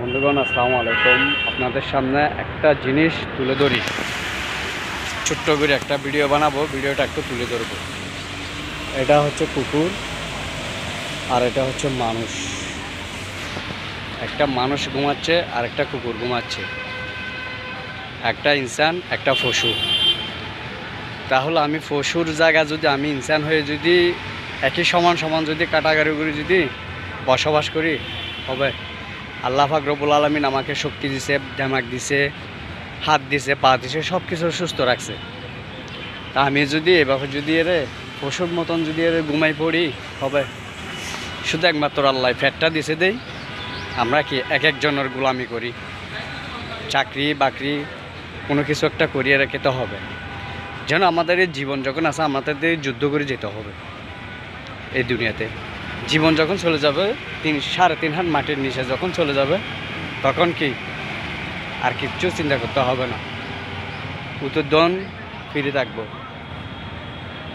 বন্ধুগণ আসসালামু আলাইকুম। আপনাদের সামনে একটা জিনিস তুলে ধরি, ছোট্ট করে একটা ভিডিও বানাবো, ভিডিওটা একটু তুলে ধরবো। এটা হচ্ছে কুকুর আর এটা হচ্ছে মানুষ। একটা মানুষ ঘুমাচ্ছে আর একটা কুকুর ঘুমাচ্ছে, একটা ইনসান একটা পশু। তাহলে আমি পশুর জায়গা যদি আমি ইনসান হয়ে যদি একই সমান সমান যদি কাটাকাটি করে যদি বসবাস করি, হবে? আল্লাহ পাক রব্বুল আলামিন আমাকে শক্তি দিছে, দিমাগ দিছে, হাত দিছে, পা দিছে, সব কিছু সুস্থ রাখছে। তা আমি যদি এভাবে যদি এর পশুর মতন যদি এর ঘুমাই পড়ি, হবে? শুধু একমাত্র আল্লাহ ফ্যাটটা দিছে দেই, আমরা কি এক একজনের গোলামি করি, চাকরি বাকরি কোনো কিছু একটা করিয়ে রেখে তো হবে। যেন আমাদের এই জীবন যখন আছে আমাদের যুদ্ধ করে যেতে হবে। এই দুনিয়াতে জীবন যখন চলে যাবে, 3.5 হাত মাটির নিচে যখন চলে যাবে, তখন কি আর কিচ্ছু চিন্তা করতে হবে না, উত্তরদন ফিরে থাকবো।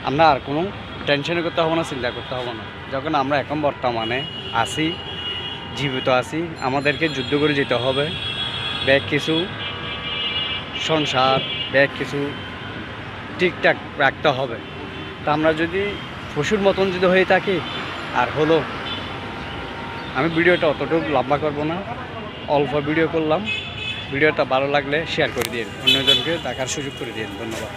আমরা আর কোনো টেনশনে করতে হবে না, চিন্তা করতে হবে না। যখন আমরা এখন বর্তমানে আছি, জীবিত আছি, আমাদেরকে যুদ্ধ করে যেতে হবে। ব্যাগ কিছু সংসার, ব্যাগ কিছু ঠিকঠাক রাখতে হবে। তা আমরা যদি পশুর মতন যদি হয়ে থাকি, আর হলো, আমি ভিডিওটা অতটুকু লম্বা করব না, অল্প ভিডিও করলাম। ভিডিওটা ভালো লাগলে শেয়ার করে দিন, অন্যজনকে দেখার সুযোগ করে দিন। ধন্যবাদ।